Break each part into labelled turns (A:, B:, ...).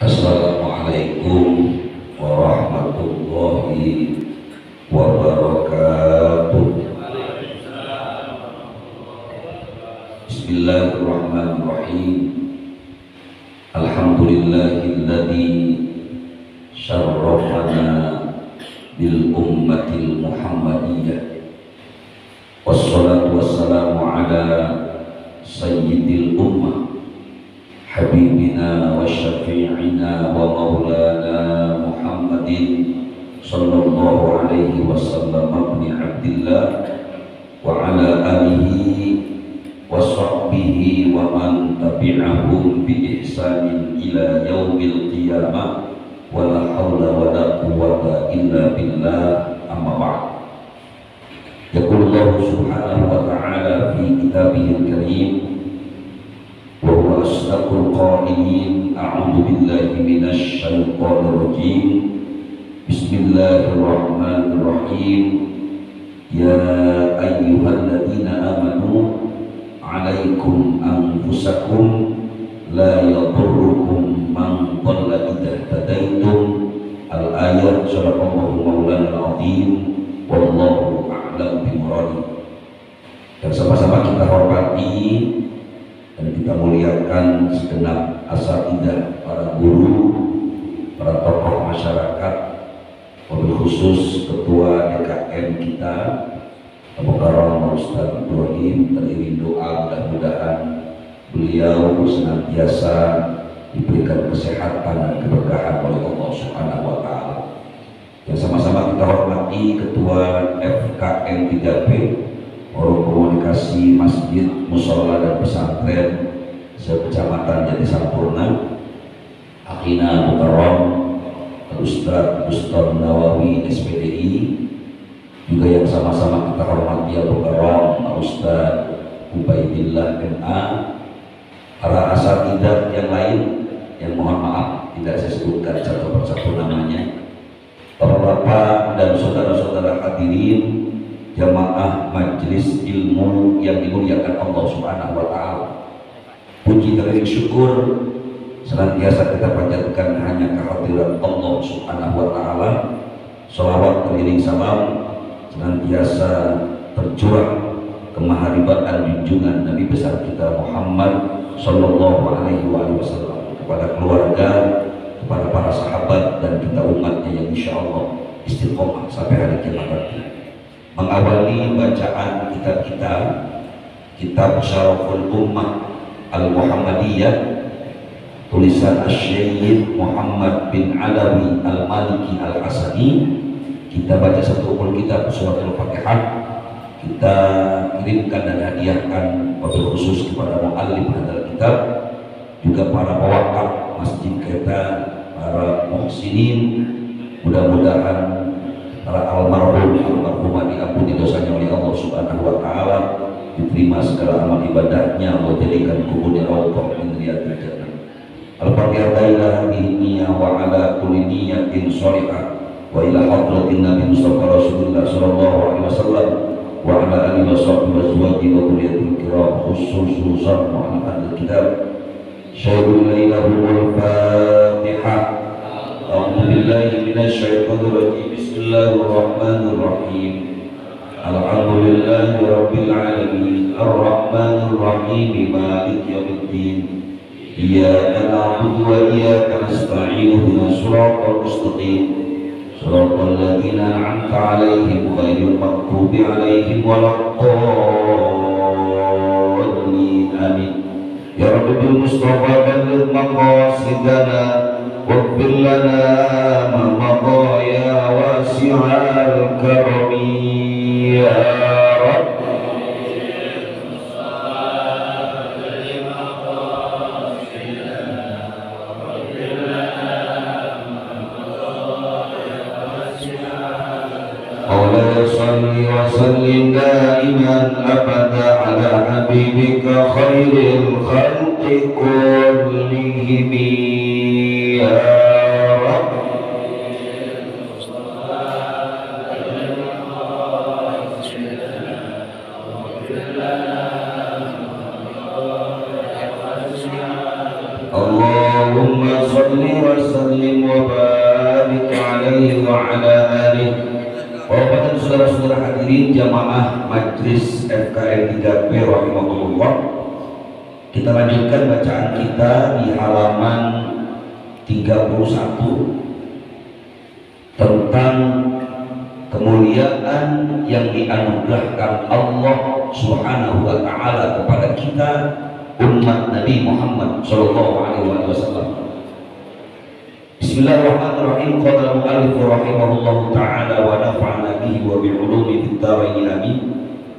A: Assalamualaikum warahmatullahi wabarakatuh. Bismillahirrahmanirrahim. Alhamdulillahilladzi syarrafana bil ummatil muhammadiyah. Wassalatu wassalamu ala sayyidil ummah habibina wa syafi'ina wa maulana Muhammadin sallallahu alaihi wasallam ibn Abdillah wa ala alihi wa sahbihi wa man tabi'ahum bi ihsanin ila yaumil qiyamah wa la hawla wa la quwwata illa billah, amma ba'd. Yaqulullahu subhanahu wa ta'ala fi kitabihil karim wa huwa asdaqul qailin. A'udzu billahi minasy syaithanir rajim. Bismillahirrahmanirrahim. Ya ayyuhalladzina amanu 'alaikum anfusakum la yadurrukum man dhalla idza tadaitum. Al-ayat. Sadaqallahu maulana al-azim. Wallahu a'lam bimuradi. Dan sama-sama kita hormati dan kita muliakan segenap asatidzah, para guru, para tokoh masyarakat, wabil khusus ketua DKM kita Abu Karam Ustaz Ibrahim. Teriring doa mudah-mudahan beliau senantiasa diberikan kesehatan dan keberkahan oleh Allah Subhanahu wa Ta'ala. Dan sama-sama kita hormati ketua FKM 3P, Forum Komunikasi Masjid, Mushola dan Pesantren se-Kecamatan Jati Sampurna, Akhina Mukarram Ustaz Ustaz Nawawi SPDI, juga yang sama-sama kita hormati Abu Karam Ustaz Ubaidillah MA, para asatidzah yang lain yang mohon maaf tidak saya sebutkan satu persatu namanya, bapak-bapak dan saudara-saudara hadirin jamaah majelis ilmu yang dimuliakan Allah Subhanahu wa Ta'ala. Puji dan syukur senantiasa kita panjatkan hanya kehadirat Allah Subhanahu wa Ta'ala. Shalawat beriring salam senantiasa tercurah kemaharibatan junjungan Nabi besar kita Muhammad sallallahu alaihi wasallam kepada keluarga, kepada para sahabat dan kita umatnya yang insyaallah istiqomah sampai hari kiamat nanti. Mengawali bacaan kita kitab Syaraful Ummah Al-Muhammadiyah tulisan Asy-Syaikh Muhammad bin Alawi Al-Maliki Al-Hasani. Kita baca satu kitab suratul Fatihah, kita kirimkan dan hadiahkan wabil khusus kepada mu'allim hadal kitab, juga para pewakaf masjid kita, para muhsinin. Mudah-mudahan para almarhumah diampuni dosanya oleh Allah Subhanahu wa Ta'ala, diterima segala amal ibadahnya, Allah jadikan kuburnya rawdah min riyadil jannah. Al-Fatihah. Ila hadhihi wa ala kulli niyatin shalihah wa ila hadratin Nabi Mustafa Rasulullah sallallahu alaihi wasallam wa ala alihi wa sahbihi wa azwajihi wa dhurriyyatil kiram, khususan Muhammad al-Kitab. Syaikhul lailahul Fatihah. A'udzu billahi minasy syaithanir rajim. Bismillahirrahmanirrahim. Alhamdulillahi rabbil alamin. Arrahmanir rahim. Maliki yaumiddin. Iyyaka na'budu wa iyyaka nasta'in. Ihdinas siratal mustaqim. Shiratal ladzina an'amta 'alaihim ghairil maghdubi 'alaihim waladdallin. Amin. Ya Rabbi bil Mustafa balligh maqasidana واغفر لنا ما مضى يا واسع الكرم يا رب. مولاي صل وسلم دائما أبدا على حبيبك خير الخلق كلهم يا رب. Allah Allahumma salli wa sallim wa barik alaihi wa ala alihi. Bapak dan saudara-saudara hadirin jamaah Majlis FKM 3P rahimahullah, kita lanjutkan bacaan kita di halaman 31 tentang kemuliaan yang dianugerahkan Allah Subhanahu wa taala kepada kita umat Nabi Muhammad sallallahu alaihi wasallam. Bismillahirrahmanirrahim. Qala al-mu'allif rahimahullahu ta'ala wa nafa'ana bihi wa bi'ulumi fid dharain amin.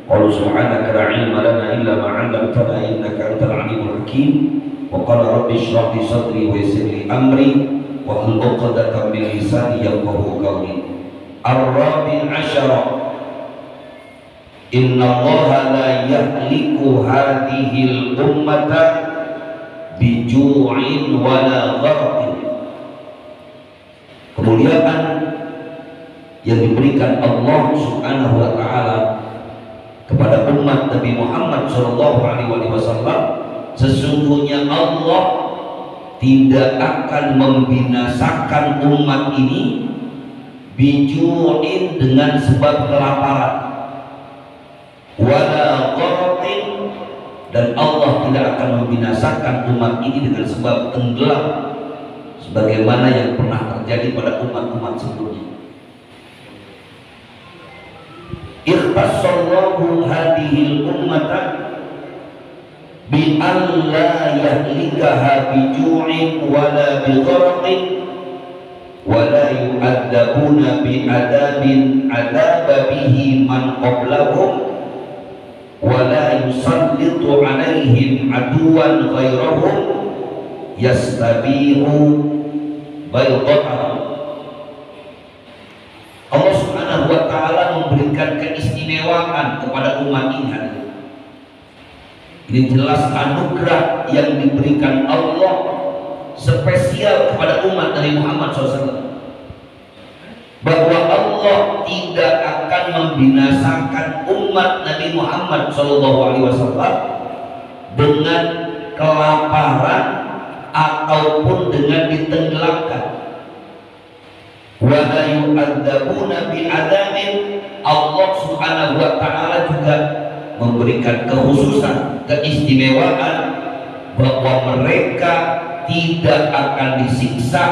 A: Qala subhanaka la 'ilma lana illa ma 'allamtana innaka antal 'alimul hakim. Wa qala rabbi shrah li sadri wa yassir li amri wa hlul 'uqdatam min lisani yafqahu qawli. Ar-rabi' 'ashara. Inna Allaha la yahliku hadhihi al-ummata biju'in wala gharqin. Kemuliaan yang diberikan Allah Subhanahu wa taala kepada umat Nabi Muhammad sallallahu alaihi wasallam, sesungguhnya Allah tidak akan membinasakan umat ini biju'in dengan sebab kelaparan, wala gharqin, dan Allah tidak akan membinasakan umat ini dengan sebab tenggelam sebagaimana yang pernah terjadi pada umat-umat sebelumnya. Ikhtassallahu hadhil ummata bi an la yahlikaha bi ju'in wala bi gharqin wala yu'adzabuna bi adabin adaba bihi man qablahum wala yusallitu alaihim aduwan ghairahum yastabihu baydatan. Allah Subhanahu wa taala memberikan keistimewaan kepada umat ini. Ini jelas anugerah yang diberikan Allah spesial kepada umat Nabi Muhammad SAW, bahwa Allah tidak akan membinasakan umat Nabi Muhammad SAW dengan kelaparan ataupun dengan ditenggelamkan. Wa la yu'adzabuna bi'adamin. Allah Subhanahu wa taala juga memberikan kekhususan, keistimewaan bahwa mereka tidak akan disiksa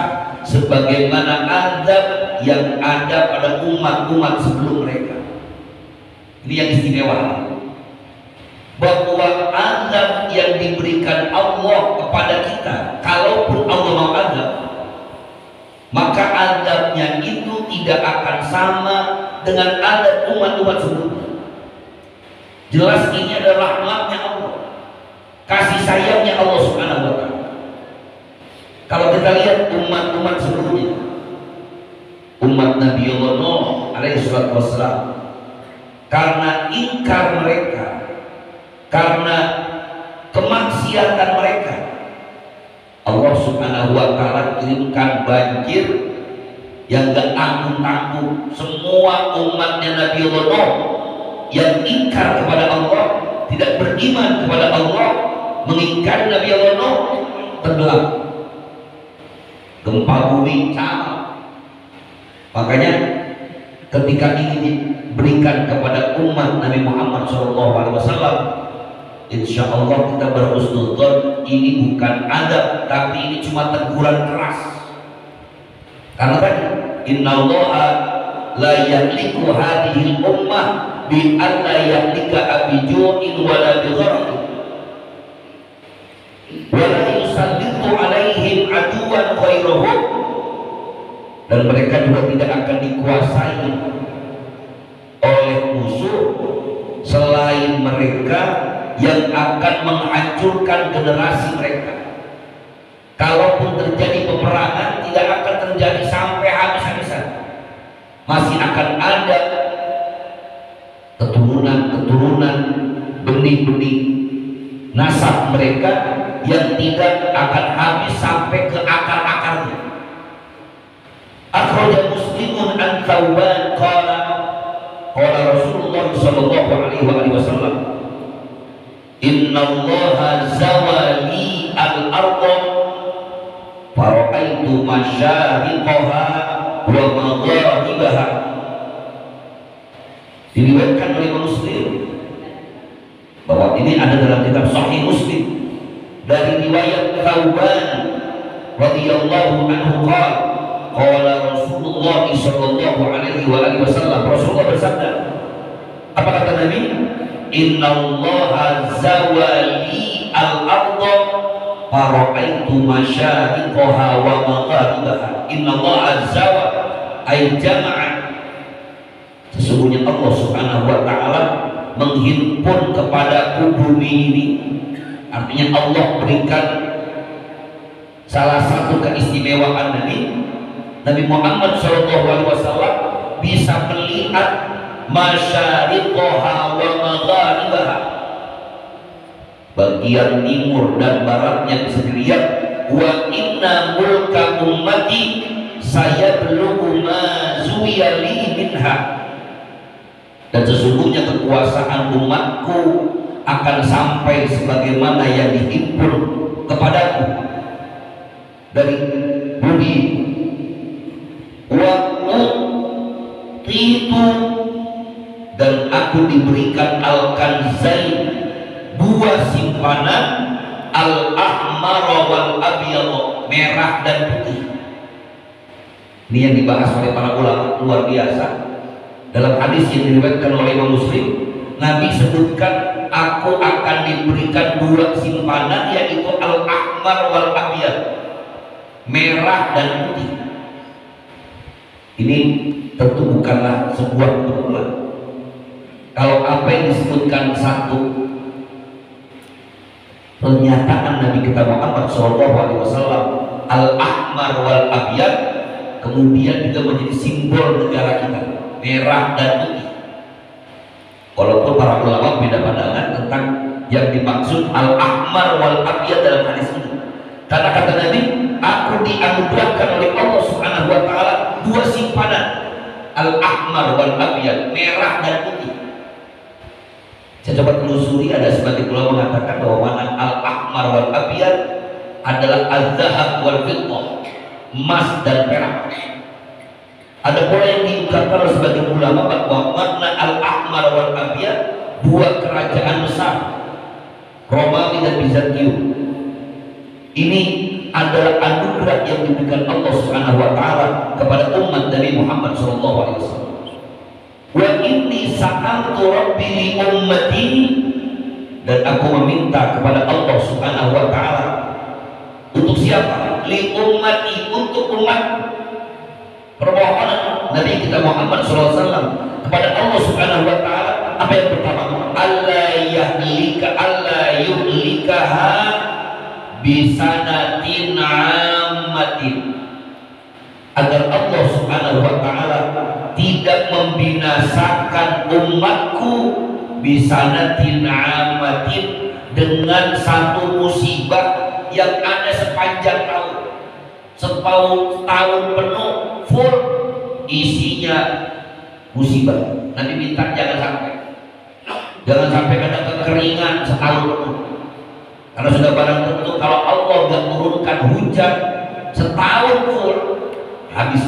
A: sebagaimana azab yang ada pada umat-umat sebelum mereka. Ini yang istimewa, bahwa azab yang diberikan Allah kepada kita, kalaupun Allah mau azab, maka azabnya itu tidak akan sama dengan azab umat-umat sebelumnya. Jelas ini adalah rahmatnya Allah, kasih sayangnya Allah Subhanahu wa taala. Kalau kita lihat umat-umat sebelumnya, umat Nabi Allah Nuh alaihi salatu wassalam, karena ingkar mereka, karena kemaksiatan mereka, Allah Subhanahu wa taala kirimkan banjir yang gak tanggung-tanggung. Semua umatnya Nabi Allah Nuh yang ingkar kepada Allah, tidak beriman kepada Allah, mengingkari Nabi Allah Nuh, tenggelam. Gempa bumi sama. Makanya ketika ini diberikan kepada umat Nabi Muhammad SAW, insya Allah kita berhusnudzon, ini bukan adab, tapi ini cuma teguran keras. Karena tadi innallaha la yahliku hadhil ummah bi an la yahlika abiju'in wala bi gharqin wala yusallitu alaihim aduwan ghairahum, dan mereka juga tidak akan dikuasai oleh musuh selain mereka yang akan menghancurkan generasi mereka. Kalaupun terjadi peperangan, tidak akan terjadi sampai habis-habisan. Masih akan ada keturunan-keturunan, benih-benih nasab mereka yang tidak akan habis sampai ke akar-akarnya. Akhraja Muslimun an Thawban qala Rasulullah sallallahu alaihi wasallam, inna allaha zawali al-arda ra'aitu masyariqaha wa magharibaha. Diriwayatkan oleh Muslim bahwa ini ada dalam kitab Sahih Muslim dari riwayat Thauban radhiyallahu anhu qala Rasulullah sallallahu alaihi wasallam, Rasulullah bersabda, apa kata Nabi? Innallaha zawali al-ardha fara'aitu masyariqaha wa magharibaha. Innallaha zawa ay jama'a, sesungguhnya Allah subhanahu wa ta'ala menghimpun kepada bumi ini. Artinya Allah berikan salah satu keistimewaan Nabi Muhammad SAW bisa melihat masyariqaha wa magharibaha, bagian timur dan baratnya bisa dilihat. Wa inna mulka ummati sayablugu ma zuwiyali minha, dan sesungguhnya kekuasaan umatku akan sampai sebagaimana yang dihimpun kepadaku dari bumi. Wa utitu, dan aku diberikan al-kanzain, dua simpanan, al-ahmar wal abyad, merah dan putih. Ini yang dibahas oleh para ulama luar biasa. Dalam hadis yang diriwayatkan oleh Imam Muslim, Nabi sebutkan aku akan diberikan dua simpanan, yaitu al-ahmar wal abyad, merah dan putih. Ini tentu bukanlah sebuah kebetulan. Kalau apa yang disebutkan satu pernyataan Nabi kita Muhammad SAW, al-ahmar wal abyad, kemudian juga menjadi simbol negara kita, merah dan putih. Walaupun para ulama beda pandangan tentang yang dimaksud al-ahmar wal abyad dalam hadis ini, karena kata Nabi, aku dianugerahkan oleh Allah Subhanahu wa ta'ala dua simpanan, al-ahmar wal abyad, merah dan putih. Saya coba telusuri, ada sebagian ulama mengatakan bahwa mana al-ahmar wal abyad adalah az-zahab wal fiddah, emas dan perak. Ada pula yang diungkapkan oleh sebagian ulama bahwa makna al-ahmar wal abyad, dua kerajaan besar, Romawi dan Bizantium. Ini adalah anugerah yang diberikan Allah Subhanahu wa ta'ala kepada umat Nabi Muhammad SAW. Wa inni sa'altu rabbi li ummati, dan aku meminta kepada Allah Subhanahu wa ta'ala. Untuk siapa? Li ummati, untuk umat. Permohonan Nabi kita Muhammad SAW kepada Allah Subhanahu wa ta'ala apa yang pertama? Allah yuhlikaha bisanatin ammatin, agar Allah Subhanahu wa ta'ala tidak membinasakan umatku bisanatin ammatin, dengan satu musibah yang ada sepanjang tahun, tahun penuh full isinya musibah. Nanti minta jangan sampai ada kekeringan setahun penuh, karena sudah barang tentu kalau Allah nggak turunkan hujan setahun full, habis.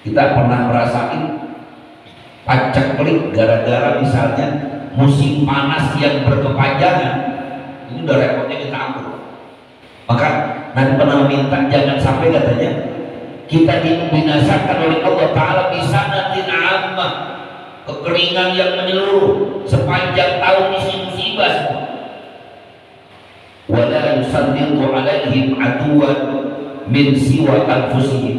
A: Kita pernah merasain pacak pelik gara-gara misalnya musim panas yang berkepanjangan, ini udah repotnya kita ampun. Maka nanti pernah minta jangan sampai katanya kita dibinasakan oleh Allah Ta'ala bisanatin ammah, kekeringan yang menyeluruh sepanjang tahun, isi musibah semua. Wala yusallitu alaihim aduwan min siwa anfusihim,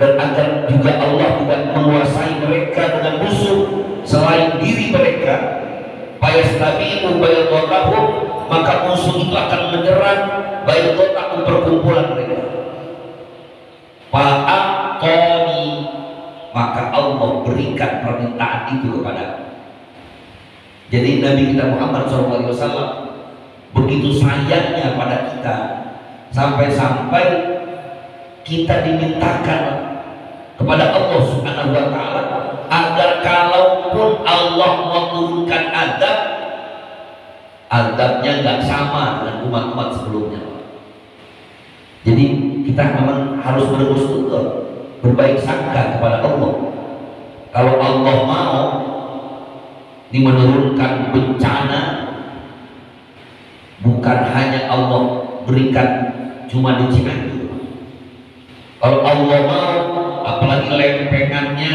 A: dan agar juga Allah tidak menguasai mereka dengan musuh selain diri mereka. Fayastabiqu baydahum, maka musuh itu akan menyerang baydahum, perkumpulan mereka. Fa'aqani, maka Allah berikan permintaan itu kepada. Jadi Nabi kita Muhammad SAW begitu sayangnya pada kita, sampai-sampai kita dimintakan kepada Allah Subhanahu wa ta'ala agar kalaupun Allah menurunkan azab, azabnya nggak sama dengan umat-umat sebelumnya. Jadi kita memang harus berhusnuzon, berbaik sangka kepada Allah. Kalau Allah mau menurunkan bencana, bukan hanya Allah berikan cuma di Cianjur. Kalau Allah mau, apalagi lempengannya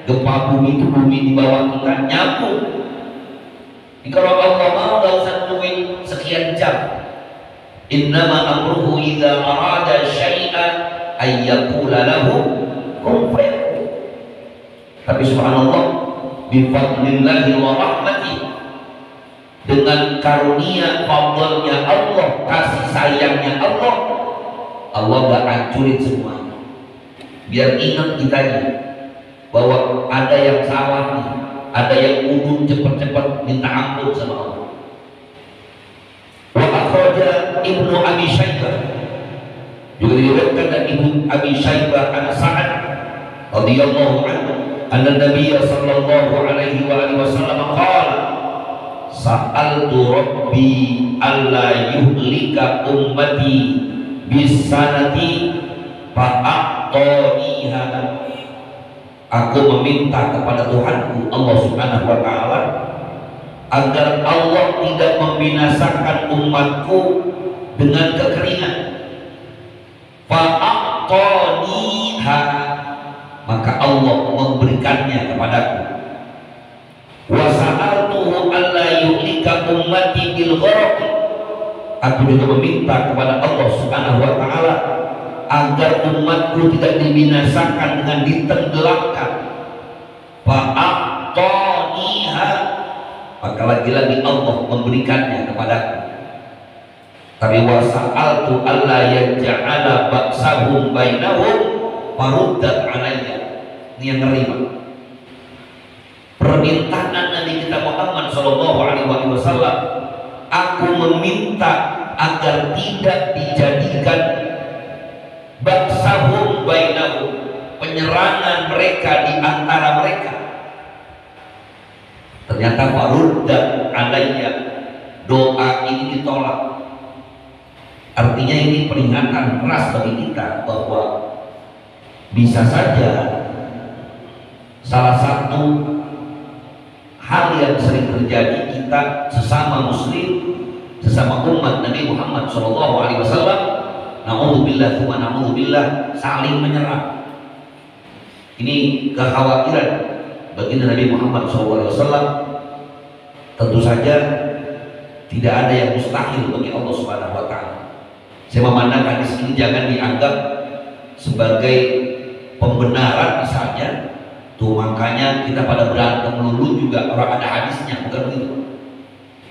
A: gempa bumi itu, bumi di bawah kita nyambung. Jadi kalau Allah mau nggak usah nungguin sekian jam. Innama amruhu idza arada syai'an ay yaqula lahu kun fayakun. Tapi subhanallah, bi fadlillahi wa rahmatihi, dengan karunia fadlnya Allah, kasih sayangnya Allah, Allah gak hancurin semuanya. Biar ingat kitanya bahwa ada yang salah nih, ada yang udun cepat-cepat minta ampun sama Allah. Wa akhraja Ibnu Abi Syaibah, juga diriwayatkan dari Ibnu Abi Syaibah an Sa'ad radhiyallahu anhu anna Nabiy sallallahu alaihi wa alihi wasallam qala sa'altu rabbi alla yuhlika ummati bisanati fa'aqtaniha. Aku meminta kepada Tuhanku Allah subhanahu wa ta'ala agar Allah tidak membinasakan umatku dengan kekeringan. Fa'aqtaniha, maka Allah memberikannya kepadaku. Wa sa'altuhu alla yuhlika ummati bil gharq. Aku juga meminta kepada Allah subhanahu wa ta'ala agar umatku tidak dibinasakan dengan ditenggelamkan. Fa'aqtaniha, maka lagi-lagi Allah memberikannya kepadaku. Tapi wa sa'altu alla yaj'ala ba'sahum bainahum faruddat alayya. Ini yang nerima permintaan Nabi kita Muhammad sallallahu alaihi wasallam. Aku meminta agar tidak dijadikan baksahum bainahum, penyerangan mereka di antara mereka. Ternyata faruddat alayya, doa ini ditolak. Artinya ini peringatan keras bagi kita bahwa bisa saja salah satu hal yang sering terjadi, kita sesama muslim, sesama umat Nabi Muhammad SAW, na'udzubillah wa na'udzubillah, saling menyerang. Ini kekhawatiran bagi Nabi Muhammad SAW. Tentu saja tidak ada yang mustahil bagi Allah Subhanahu wa ta'ala. Saya memandang hadis ini jangan dianggap sebagai pembenaran misalnya. Tuh makanya kita pada berantem melulu juga orang ada hadisnya, bukan begitu.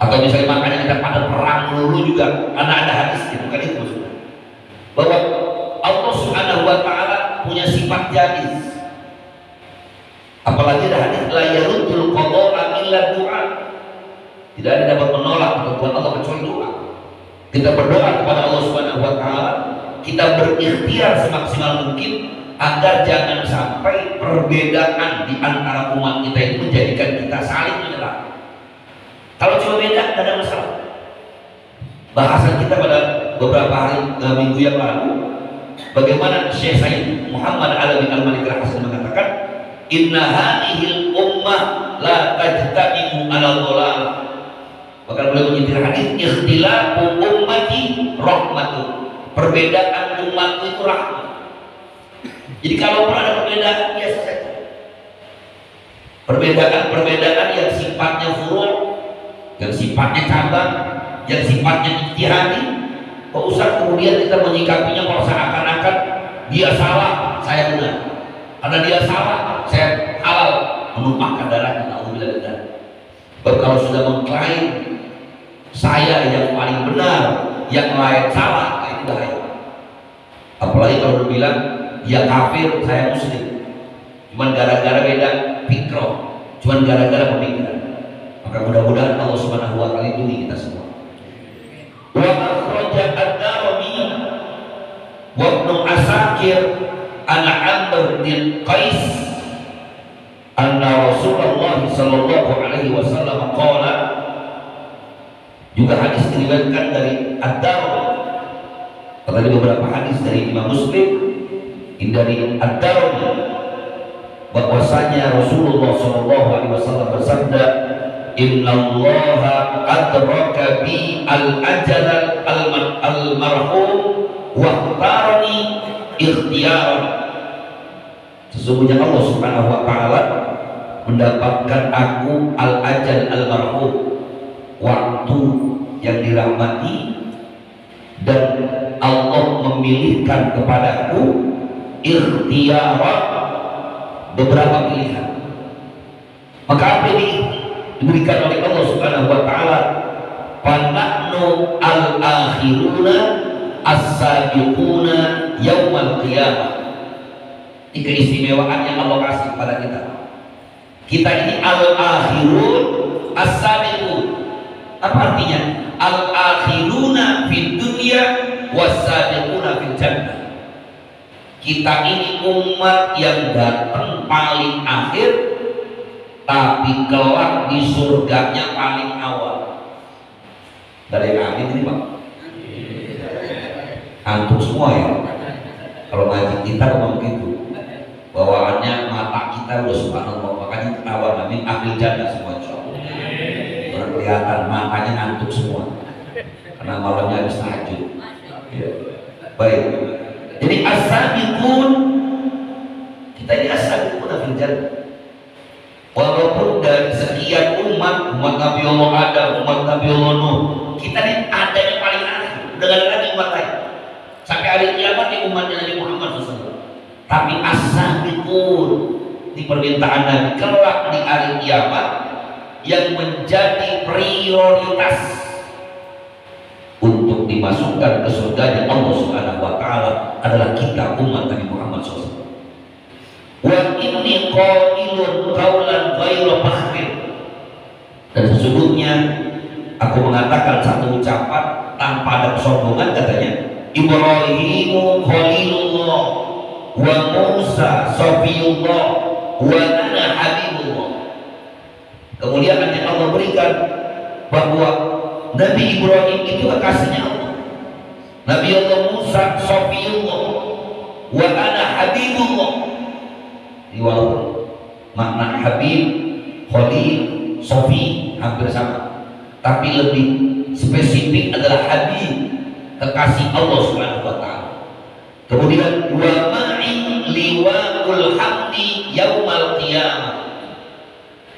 A: Atau misalnya makanya kita pada perang melulu juga karena ada hadisnya, bukan itu maksudnya. Bahwa Allah Subhanahu wa ta'ala punya sifat jaiz. Apalagi ada hadis la yaruddul qada'a illa du'a. Tidak ada dapat menolak ketentuan Allah kecuali doa. Kita berdoa kepada Allah Subhanahu wa ta'ala, kita berikhtiar semaksimal mungkin agar jangan sampai perbedaan di antara umat kita itu menjadikan kita saling menyerang. Kalau cuma beda, tidak ada masalah. Bahasan kita pada beberapa hari minggu yang lalu, bagaimana Syekh Sayyid Muhammad Alawi Al-Malik Al-Hasan mengatakan, inna hadhil ummah la tajtami'u ala dhalal. Bahkan beliau menyetir hadis, ikhtilafu ummati rahmatun. Perbedaan umatku itu rahmat. Jadi kalau pun ada perbedaan biasa saja. Perbedaan yang sifatnya furu', yang sifatnya cabang, yang sifatnya ijtihadi, kok usah kemudian kita menyikapinya kalau seakan-akan dia salah, saya benar. Karena dia salah, saya halal menumpahkan darahnya. Alhamdulillah. Kalau sudah mengklaim saya yang paling benar, yang lain salah, itu bahaya. Apalagi kalau bilang dia kafir, saya muslim, cuman gara-gara beda fikroh, cuman gara-gara pemikiran. Maka mudah-mudahan Allah Subhanahu wa ta'ala lindungi kita semua. Wa akhraja ad-Darimi wa Ibnu Asakir an Amr bin Qais anna Rasulullah sallallahu alaihi wasallam qala, juga hadis diriwayatkan dari ad-Darimi Ada beberapa hadis dari Imam Muslim, dari Ad-Darimi, bahwasanya Rasulullah SAW bersabda, Inna Allaha adraka bi al-ajal al-marhum wa ikhtarani ikhtiaran. Sesungguhnya Allah Subhanahu wa taala mendapatkan aku al-ajal al-marhum, waktu yang dirahmati, dan Allah memilihkan kepadaku ikhtiaran, beberapa pilihan. Maka apa ini diberikan oleh Allah Subhanahu wa taala? Fanahnu al-akhiruna as-sabiquna yaumal qiyamah. Ini keistimewaan yang Allah kasih kepada kita. Kita ini al-akhirun as-sabiqun. Apa artinya? Al-akhiruna fid dunya was-sabiquna fil jannah. Kita ini umat yang datang paling akhir, tapi kelak di surganya paling awal. Dari yang amin ini Pak. Antum semua ya. Kalau ngaji kita memang begitu. Bawaannya mata kita udah subhanallah, makanya ketawa amin akhir jannah semua insyaallah. Orang kelihatan makanya ngantuk semua. Karena malamnya habis tahajud. Ya. Baik. Jadi as-sabiqun, kita ini as-sabiqun fil jannah. Walaupun dari sekian umat Nabi Allah Adam, umat Nabi Allah Nuh, kita ini ada yang paling akhir, dengan lagi umat lain. Sampai hari kiamat di umatnya Nabi Muhammad SAW. Tapi as-sabiqun di permintaan Nabi kelak di hari kiamat yang menjadi prioritas untuk dimasukkan ke surga Allah Subhanahu wa taala adalah kita umat Nabi Muhammad SAW. Wa inni qailun qaulan ghairu fakhrin. Dan sesungguhnya aku mengatakan satu ucapan tanpa ada kesombongan, katanya Ibrahimu khalilullah wa Musa safiyullah wa ana habibullah. Kemudian yang Allah berikan bahwa Nabi Ibrahim itu kekasihnya Allah, Nabi Allah Musa safiyullah wa ana habibullah. Walaupun makna habib, khalil, sofi hampir sama, tapi lebih spesifik adalah habib, kekasih Allah Subhanahu wa taala. Kemudian wa ma'i liwa'ul hamdi yaumal qiyamah.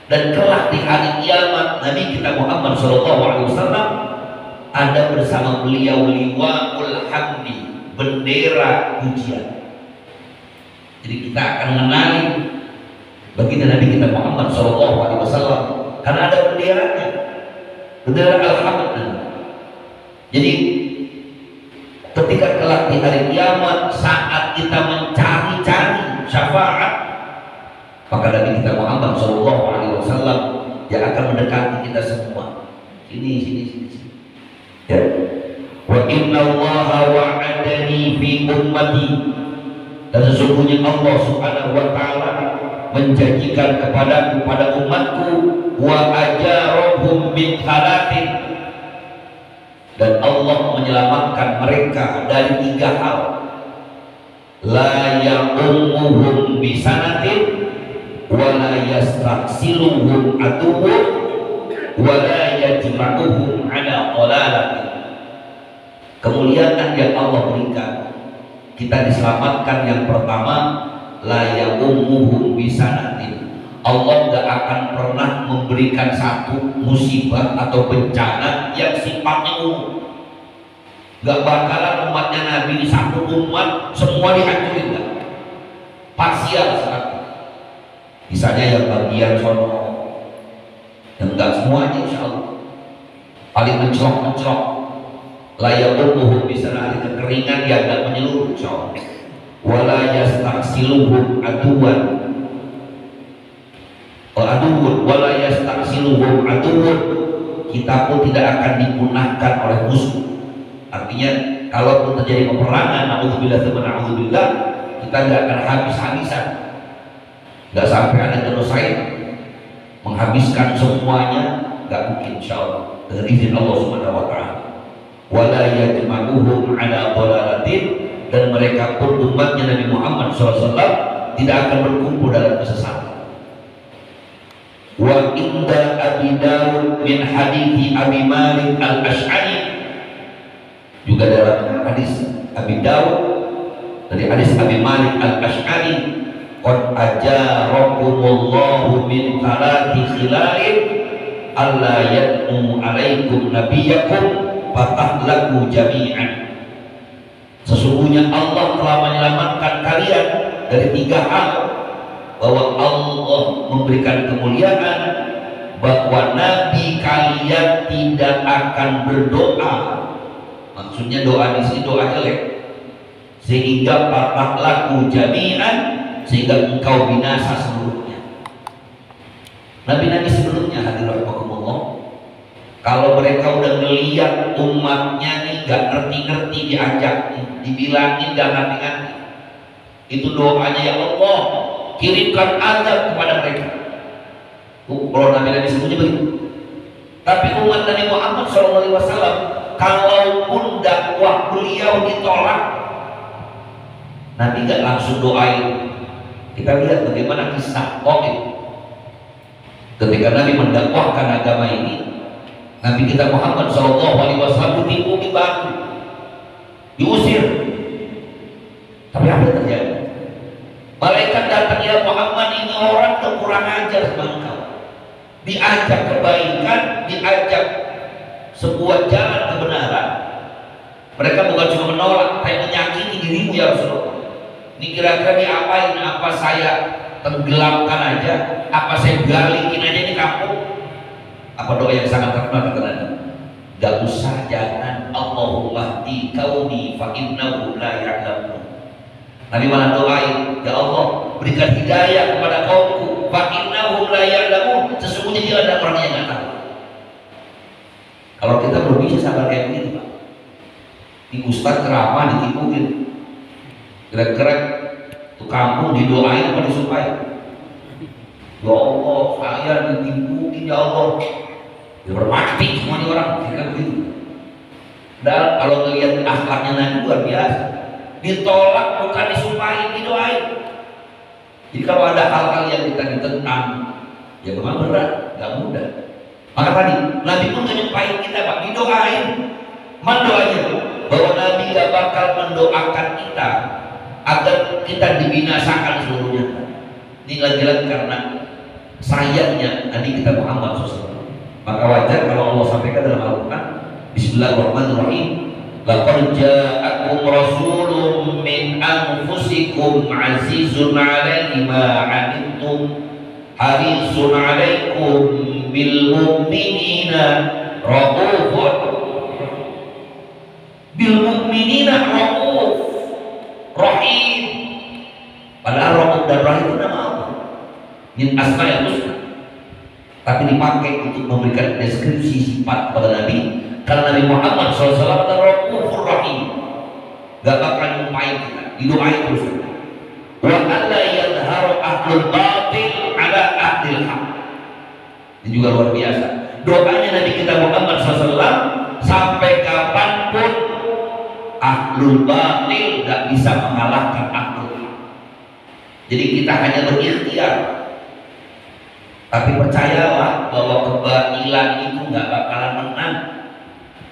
A: Dan kelak di hari kiamat Nabi kita Muhammad SAW ada bersama beliau liwa'ul hamdi, bendera pujian. Jadi kita akan mengenali baginda Nabi kita Muhammad SAW karena ada benderanya, bendera al-hamd. Jadi ketika kelak di hari kiamat saat kita mencari-cari syafaat, maka Nabi kita Muhammad SAW yang akan mendekati kita semua. Sini. Ya. Wa inna Allaha wa'adani fi ummati. Dan sesungguhnya Allah Subhanahu wa taala menjanjikan pada umatku wa ajarahum min khalatin. Dan Allah menyelamatkan mereka dari 3 hal. La ya'ummuhum bisanatin wa la yastaksiluhum aduwwun wa la yajma'uhum ala qalalatin. Kemuliaan yang Allah berikan, kita diselamatkan. Yang pertama, la ya'ummuhum bisanatin. Allah gak akan pernah memberikan satu musibah atau bencana yang sifatnya umum. Gak bakalan umatnya Nabi di satu umat semua dihancurin, gak. Parsial satu. Misalnya yang bagian sono, yang enggak semuanya insya Allah. Paling mencelok-mencelok. Layak umuhum bisa nanti kekeringan yang enggak menyeluruh insya Allah. Wala yastaksiluhum aduwan wala yastaksiluhum aduwan. Kita pun tidak akan dipunahkan oleh musuh. Artinya kalaupun terjadi peperangan, na'udzubillah, kita nggak akan habis-habisan, nggak sampai ada genosid menghabiskan semuanya, nggak mungkin insya Allah dengan izin Allah Subhanahu wa taala. wala yajma'uhum ala dhalalatin, dan mereka pun umatnya Nabi Muhammad SAW tidak akan berkumpul dalam kesesatan. Wa inda Abi Dawud min hadithi Abi Malik al-Ash'ari, juga dalam hadis Abi Dawud dari hadis Abi Malik al-Ash'ari, qad ajarakumullahu min talati khilalin alla yad'u alaikum nabiyakum fatahlaku jami'an. Sesungguhnya Allah telah menyelamatkan kalian dari 3 hal, bahwa Allah memberikan kemuliaan, bahwa Nabi kalian tidak akan berdoa, maksudnya doa di sini doa jelek, sehingga fatahlaku jami'an, sehingga engkau binasa seluruhnya. Nabi-nabi sebelumnya, hadirin rahimakumullah, kalau mereka udah ngeliat umatnya nih gak ngerti-ngerti, diajak, dibilangin gak ngerti-ngerti, itu doanya, ya Allah kirimkan azab kepada mereka. Kalau Nabi-nabi sebelumnya begitu. Tapi umat Nabi Muhammad SAW, kalaupun dakwah beliau ditolak, Nabi gak langsung doain. Kita lihat bagaimana kisah Qabil ketika Nabi mendakwahkan agama ini. Nabi kita Muhammad SAW ditipu, dibantu, diusir. Tapi apa yang terjadi? Malaikat datang, ya Muhammad, ini orang kurang ajar sama engkau. Diajak kebaikan, diajak sebuah jalan kebenaran, mereka bukan cuma menolak, tapi menyakiti dirimu ya Rasulullah. Ini kira-kira diapain? Apa saya tenggelamkan aja? Apa saya balikin aja ini kampung? Apa doa yang sangat terkenal kata Nabi? Gak usah, jangan. Allahumma hdi qaumi fa innahu la ya'lamun. Nabi malah doain, ya Allah berikan hidayah kepada kaumku, fa innahum la ya'lamun, sesungguhnya dia ada orang yang nggak tahu. Kalau kita belum bisa sabar kayak begini, Pak, di ustaz ceramah ditipuin, gerak-gerak tuh kampung didoain apa disumpahin? Ya Allah saya ditipuin, ya Allah, ya bermati semua nih orang, kira begitu. Dan kalau ngelihat akhlaknya Nabi luar biasa, ditolak bukan disumpahin, didoain. Jadi kalau ada hal-hal yang kita ditentang, ya memang berat, gak mudah. Maka tadi Nabi pun gak nyumpahin kita, Pak, didoain. Mendoanya bahwa Nabi gak bakal mendoakan kita agar kita dibinasakan seluruhnya. Ini lagi-lagi karena sayangnya Nabi kita Muhammad SAW. Maka wajar kalau Allah sampaikan dalam Al-Quran, Bismillahirrahmanirrahim, laqad ja'akum rasulun min anfusikum azizun 'alaihi ma 'anittum harisun 'alaikum bil mu'minina raufun rahim. Padahal Rauf dan Rahim itu nama Allah, min asma'il husna, tapi dipakai untuk memberikan deskripsi sifat pada Nabi. Karena Nabi Muhammad SAW adalah Raufur Rahim, gak bakal nyumpahin kita, didoain terus. Wa alla yadharu ahlul batil ala ahlil haq. Ini juga luar biasa doanya Nabi kita Muhammad SAW. Sampai kapanpun ahlul batil gak bisa mengalahkan ahlul haq. Jadi kita hanya berikhtiar, tapi percayalah bahwa kebatilan itu gak bakalan menang.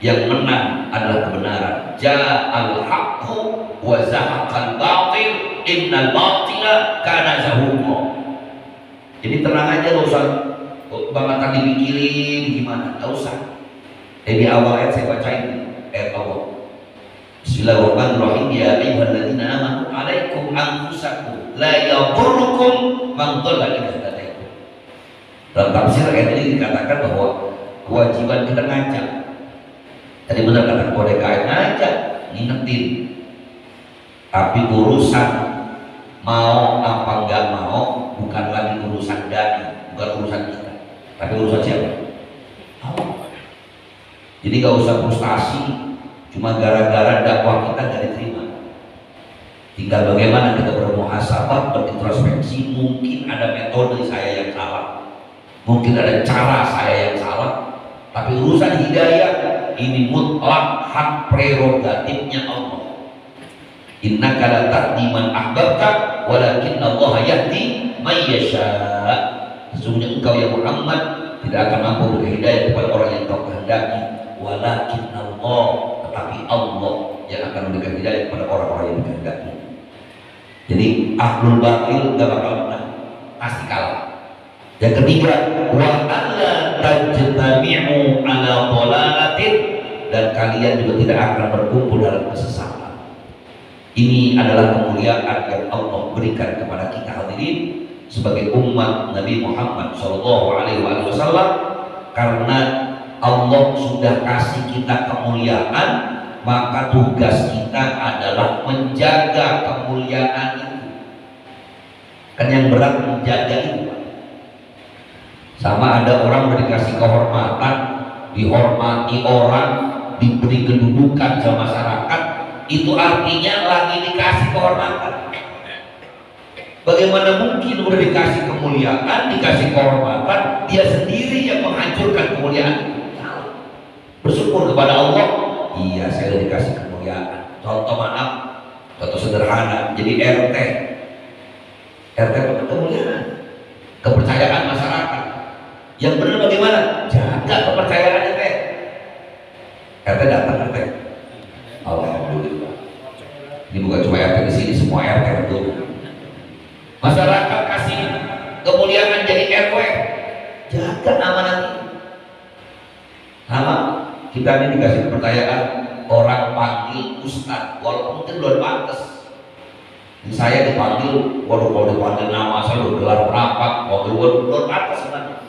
A: Yang menang adalah kebenaran. Ja'al haqqu wa zahaqal batil innal batila kana zahuqa. Jadi tenang aja, gak usah banget dipikirin gimana, gak usah. Di awal ayat saya bacain ayat Allah. Bismillahirrahmanirrahim. Ya ayyuhalladzina amanu 'alaikum anfusakum la yadurrukum man dhalla idza hadaytum. Dalam tafsir ayat ini dikatakan bahwa kewajiban kita ngajak. Tadi benar kata kode kain, ngajak, ngingetin. Tapi urusan mau apa enggak mau bukan lagi urusan dai, bukan urusan kita, tapi urusan siapa? Allah. Jadi gak usah frustasi cuma gara-gara dakwah kita gak diterima. Tinggal bagaimana kita bermuhasabah, berintrospeksi. Mungkin ada metode saya yang salah, mungkin ada cara saya yang salah, tapi urusan hidayah ini mutlak hak prerogatifnya Allah. Innaka la tahdi man ahbabta walakinna Allah yahdi may yasha. Sesungguhnya engkau ya Muhammad tidak akan mampu memberi hidayah kepada orang yang kau kehendaki, walakinna Allah, tetapi Allah yang akan memberikan hidayah kepada orang-orang yang dikehendaki. Jadi ahlul batil gak bakal menang, pasti kalah. Yang ketiga, wa alla tajtami'u ala dhalalatin, dan kalian juga tidak akan berkumpul dalam kesesatan. Ini adalah kemuliaan yang Allah berikan kepada kita hadirin sebagai umat Nabi Muhammad SAW, karena Allah sudah kasih kita kemuliaan, maka tugas kita adalah menjaga kemuliaan itu. Kan yang berat menjaga itu. Sama ada orang udah dikasih kehormatan, dihormati orang, diberi kedudukan sama masyarakat, itu artinya lagi dikasih kehormatan. Bagaimana mungkin udah dikasih kemuliaan, dikasih kehormatan, dia sendiri yang menghancurkan kemuliaan itu? Bersyukur kepada Allah, iya saya udah dikasih kemuliaan. Contoh maaf, contoh sederhana, jadi RT itu kemuliaan, kepercayaan masyarakat. Yang benar bagaimana? Jaga kepercayaan RT. RT datang RT. Alhamdulillah. Ini bukan cuma RT di sini, semua RT betul. Masyarakat kasih kemuliaan jadi RW. Jaga amanat ini. Sama kita ini dikasih kepercayaan, orang panggil ustaz, walaupun mungkin belum pantas. Saya dipanggil, waduh kalau dipanggil nama saya udah gelar rapat, belum pantas sebenarnya.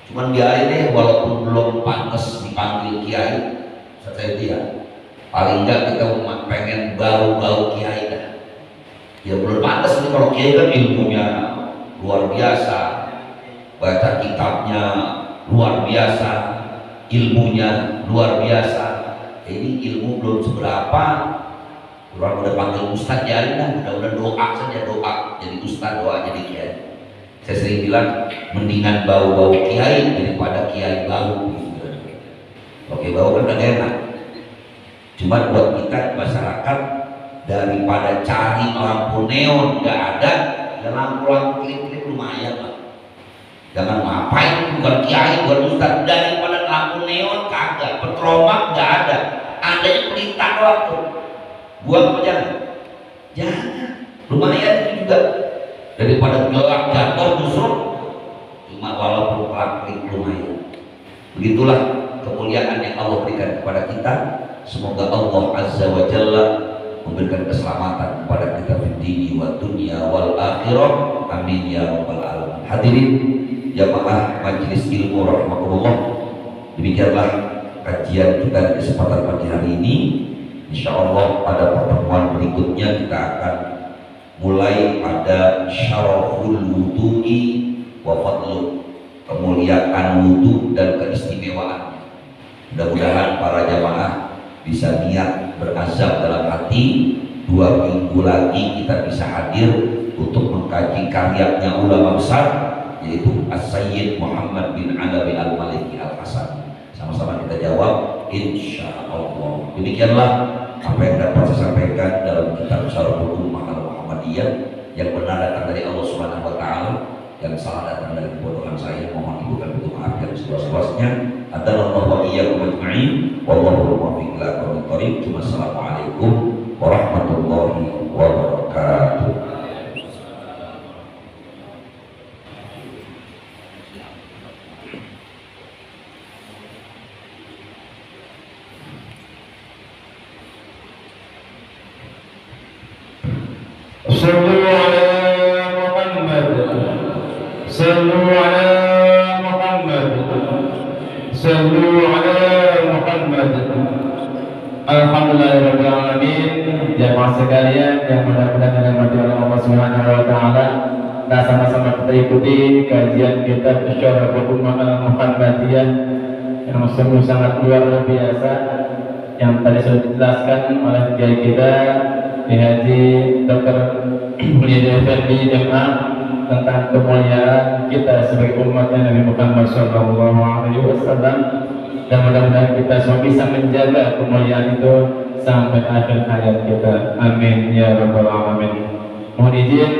A: Cuman biarin deh, walaupun belum pantas dipanggil kiai, saya dia. Paling enggak kita pengen bau-bau kiai dah. Ya belum pantas nih, kalau kiai kan ilmunya luar biasa, baca kitabnya luar biasa, ilmunya luar biasa. Ini ilmu belum seberapa, orang udah panggil ustaz ya, udah doa saja, doa jadi ustaz, doa jadi kiai. Saya sering bilang mendingan bau-bau kiai daripada kiai bau. Oke, bau kan enak. Cuma buat kita masyarakat, daripada cari lampu neon nggak ada, ya lampu-lampu klip-klip lumayan lah. Jangan ngapain, bukan kiai, bukan ustaz. Daripada lampu neon kagak, petromak nggak ada, adanya pelita waktu. Buang apa jangan? Jangan. Lumayan itu juga. Daripada gelap jatuh justru, cuma walaupun klip lumayan. Begitulah kemuliaan yang Allah berikan kepada kita. Semoga Allah Azza wa Jalla memberikan keselamatan kepada kita di dini wa dunya wal akhirah. Amin ya rabbal alamin. Hadirin jamaah majelis ilmu rahimakumullah, demikianlah kajian kita di kesempatan pagi hari ini. Insyaallah pada pertemuan berikutnya kita akan mulai pada syaraful wudu'i wa fadlu, kemuliaan wudu dan keistimewaannya. Mudah-mudahan para jamaah bisa niat berazam dalam hati, 2 minggu lagi kita bisa hadir untuk mengkaji karyanya ulama besar, yaitu As-Sayyid Muhammad bin Alawi Al-Maliki Al-Hasan. Sama-sama kita jawab insya Allah. Demikianlah apa yang dapat saya sampaikan dalam kitab Syarahul Ummah Al-Muhammadiyah, yang benar datang dari Allah Subhanahu wa taala, yang salah datang dari kebodohan saya. Mohon ibu kami untuk maaf yang seluas-luasnya. Adzallallahu wa iyyakum ajma'in. Wallahu muwaffiq ila aqwamit thoriq. Wassalamualaikum warahmatullahi wabarakatuh.
B: Sallu ala Muhammad, sallu ala Muhammad, sallu ala Muhammad. Alhamdulillahirabbil alamin. Jamaah sekalian yang mudah-mudahan dirahmati oleh Allah Subhanahu wa taala, kita sama-sama kita ikuti kajian kitab Syarahul Ummah Al-Muhammadiyah yang sungguh sangat luar biasa, yang tadi sudah dijelaskan oleh kiai kita Haji Dr. Mulyadi Effendi Jemaah tentang kemuliaan kita sebagai umatnya Nabi Muhammad SAW. dan mudah-mudahan kita semua bisa menjaga kemuliaan itu sampai akhir hayat kita. Amin ya rabbal alamin. Mohon izin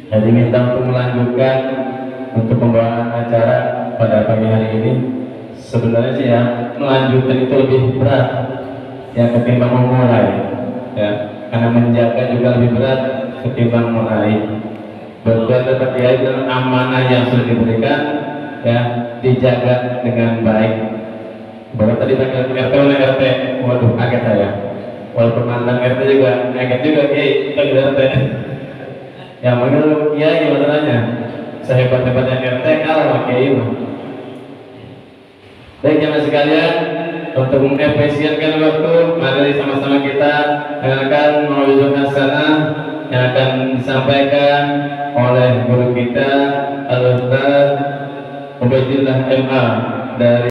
B: saya diminta untuk melanjutkan untuk pembawaan acara pada pagi hari ini. Sebenarnya sih ya, melanjutkan itu lebih berat ya ketimbang memulai ya, karena menjaga juga lebih berat ketimbang mulai. Betul seperti itu, amanah yang sudah diberikan ya dijaga dengan baik. Baru tadi panggil RT oleh RT, waduh kaget saya. Walaupun mantan RT juga kaget juga, panggil RT. Ya manggil kiai masalahnya. Sehebat-hebatnya RT kalah sama kiai mah. Baik jemaah sekalian, untuk mengefisienkan waktu, mari sama-sama kita dengarkan mau'izah hasanah yang akan disampaikan oleh guru kita Al-Ustaz Ubaidillah MA dari